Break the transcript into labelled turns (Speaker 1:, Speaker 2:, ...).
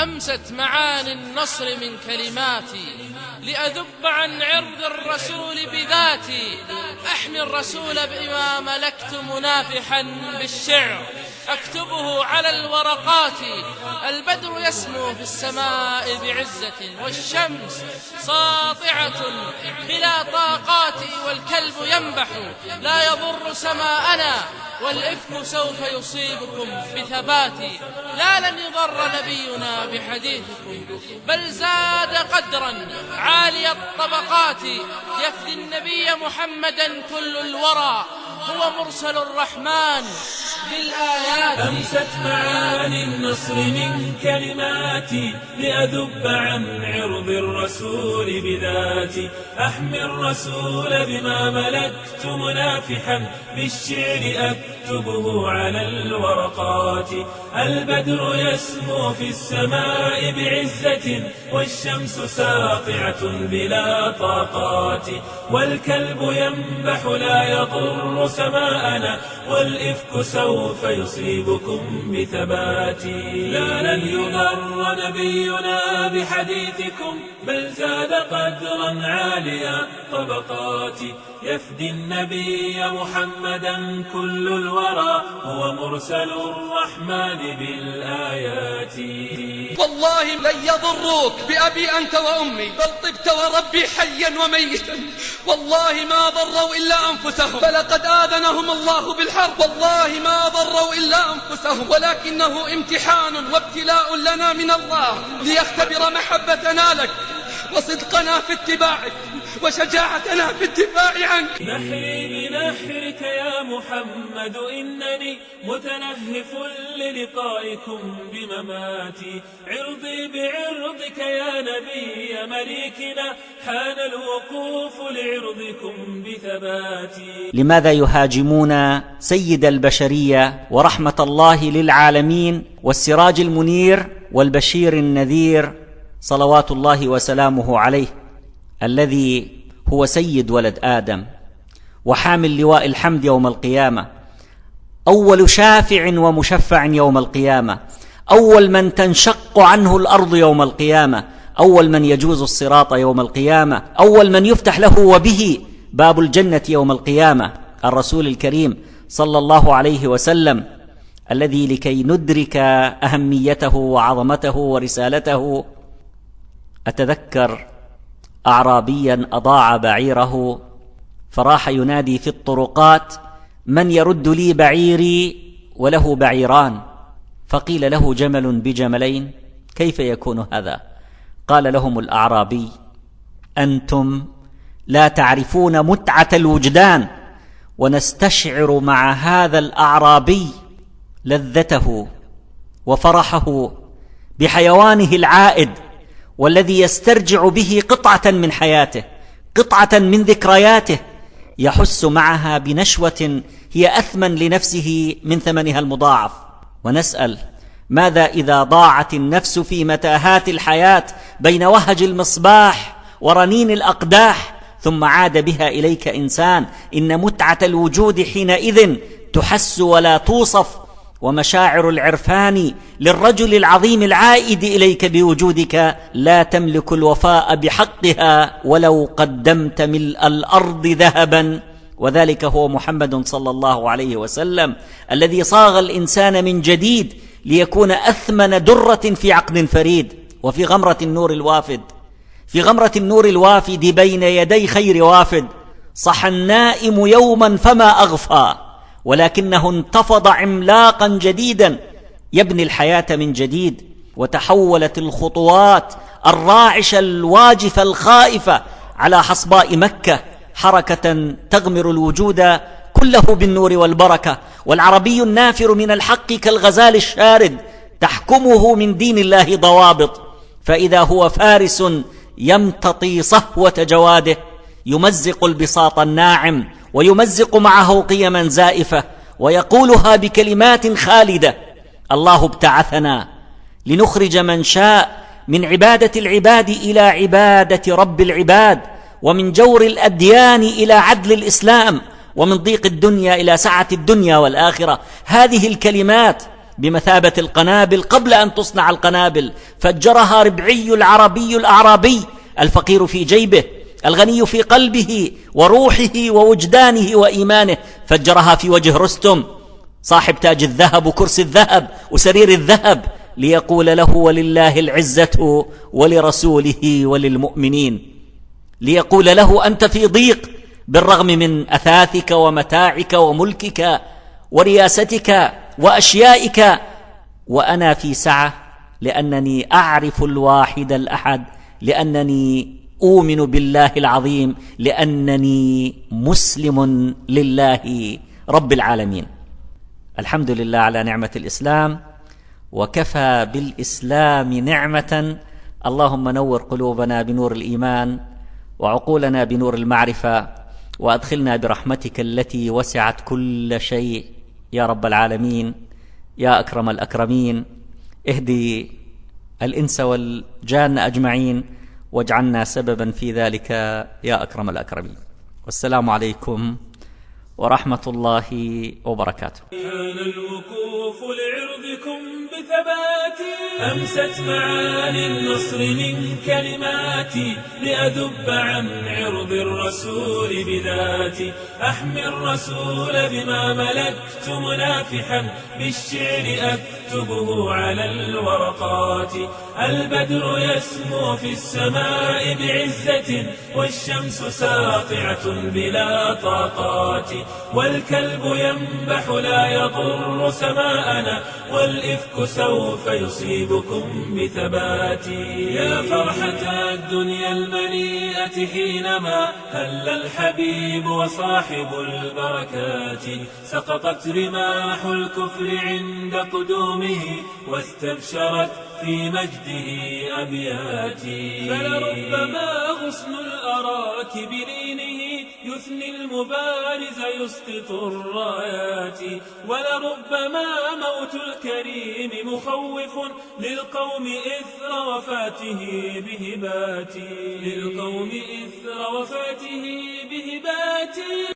Speaker 1: أمست معاني النصر من كلماتي لأذب عن عرض الرسول بذاتي، أحمي الرسول بما ملكت منافحا بالشعر أكتبه على الورقات. البدر يسمو في السماء بعزة والشمس ساطعة بلا طاقات، والكلب ينبح لا يضر سماءنا والإفك سوف يصيبكم بثباتي. لا لن يضر نبينا بحديثكم بل زاد قدرا عالي الطبقات. يفدي النبي محمدا كل الورى هو مرسل الرحمن بالآيات.
Speaker 2: أمست معاني النصر من كلماتي لأذب عن عرض الرسول بذاتي، أحمي الرسول بما ملكت منافحا بالشعر أكتبه على الورقات. البدر يسمو في السماء بعزة والشمس ساطعة بلا طاقات، والكلب ينبح لا يضر سماءنا والإفك سوف يصيبكم بثبات. لا لن يضر نبينا بحديثكم بل زاد قدرا عاليا طبقات. يفدي النبي محمدا كل الورى هو مرسل الرحمن بالآيات.
Speaker 3: والله لن يضروك بأبي أنت وأمي بل طبت وربي حيا وميتا. والله ما ضروا إلا أنفسهم فلقد آذنهم الله بالحرب. والله ما ضروا إلا أنفسهم ولكنه امتحان وابتلاء لنا من الله ليختبر محبتنا لك وصدقنا في اتباعك وشجاعتنا في الدفاع عنك.
Speaker 2: نحري بنحرك يا محمد إنني متلهف للقائكم بمماتي. عرضي بعرضك يا نبي مليكنا حان الوقوف لعرضكم بثباتي.
Speaker 4: لماذا يهاجمون سيد البشرية ورحمة الله للعالمين والسراج المنير والبشير النذير صلوات الله وسلامه عليه، الذي هو سيد ولد آدم وحامل لواء الحمد يوم القيامة، أول شافع ومشفع يوم القيامة، أول من تنشق عنه الأرض يوم القيامة، أول من يجوز الصراط يوم القيامة، أول من يفتح له وبه باب الجنة يوم القيامة، الرسول الكريم صلى الله عليه وسلم، الذي لكي ندرك أهميته وعظمته ورسالته أتذكر أعرابيا أضاع بعيره فراح ينادي في الطرقات: من يرد لي بعيري وله بعيران؟ فقيل له: جمل بجملين، كيف يكون هذا؟ قال لهم الأعرابي: أنتم لا تعرفون متعة الوجدان، ونستشعر مع هذا الأعرابي لذته وفرحه بحيوانه العائد، والذي يسترجع به قطعة من حياته، قطعة من ذكرياته، يحس معها بنشوة هي أثمن لنفسه من ثمنها المضاعف. ونسأل: ماذا إذا ضاعت النفس في متاهات الحياة بين وهج المصباح ورنين الأقداح ثم عاد بها إليك إنسان؟ إن متعة الوجود حينئذ تحس ولا توصف، ومشاعر العرفان للرجل العظيم العائد إليك بوجودك لا تملك الوفاء بحقها ولو قدمت ملء الأرض ذهبا. وذلك هو محمد صلى الله عليه وسلم، الذي صاغ الإنسان من جديد ليكون أثمن درة في عقد فريد. وفي غمرة النور الوافد، في غمرة النور الوافد بين يدي خير وافد، صح النائم يوما فما أغفى، ولكنه انتفض عملاقا جديدا يبني الحياة من جديد. وتحولت الخطوات الراعشة الواجفة الخائفة على حصباء مكة حركة تغمر الوجود كله بالنور والبركة. والعربي النافر من الحق كالغزال الشارد تحكمه من دين الله ضوابط، فإذا هو فارس يمتطي صهوة جواده، يمزق البساط الناعم ويمزق معه قيما زائفة ويقولها بكلمات خالدة: الله ابتعثنا لنخرج من شاء من عبادة العباد إلى عبادة رب العباد، ومن جور الأديان إلى عدل الإسلام، ومن ضيق الدنيا إلى سعة الدنيا والآخرة. هذه الكلمات بمثابة القنابل قبل أن تصنع القنابل، فجرها ربعي العربي الأعرابي، الفقير في جيبه الغني في قلبه وروحه ووجدانه وإيمانه، فجرها في وجه رستم صاحب تاج الذهب وكرسي الذهب وسرير الذهب، ليقول له ولله العزة ولرسوله وللمؤمنين، ليقول له أنت في ضيق بالرغم من أثاثك ومتاعك وملكك ورياستك وأشيائك، وأنا في سعة لأنني أعرف الواحد الأحد، لأنني أؤمن بالله العظيم، لأنني مسلم لله رب العالمين. الحمد لله على نعمة الإسلام، وكفى بالإسلام نعمة. اللهم نور قلوبنا بنور الإيمان وعقولنا بنور المعرفة، وأدخلنا برحمتك التي وسعت كل شيء يا رب العالمين يا أكرم الأكرمين. اهدي الإنس والجان أجمعين واجعلنا سببا في ذلك يا أكرم الأكرمين. والسلام عليكم ورحمة الله وبركاته.
Speaker 2: كان الوقوف لعرضكم بثباتي، أمست معاني النصر من كلماتي، لأذب عن عرض الرسول بذاتي، أحمي الرسول بما ملكت منافحا، بالشعر أكتبه على الورقات. البدر يسمو في السماء بعزة، والشمس ساطعة بلا طاقات، والكلب ينبح لا يضر سماءنا، والإفك سوف يصيبكم بثباتي. يا فرحة الدنيا المليئة حينما هل الحبيب وصاحب البركات، سقطت رماح الكفر عند قدومه، واستبشرت في مجده أبياتي. فلربما غصن الأراك بلينه يثني المبارز يسقط الرايات، ولربما موت الكريم مخوف للقوم إثر وفاته بهباتي، للقوم إثر وفاته بهباتي.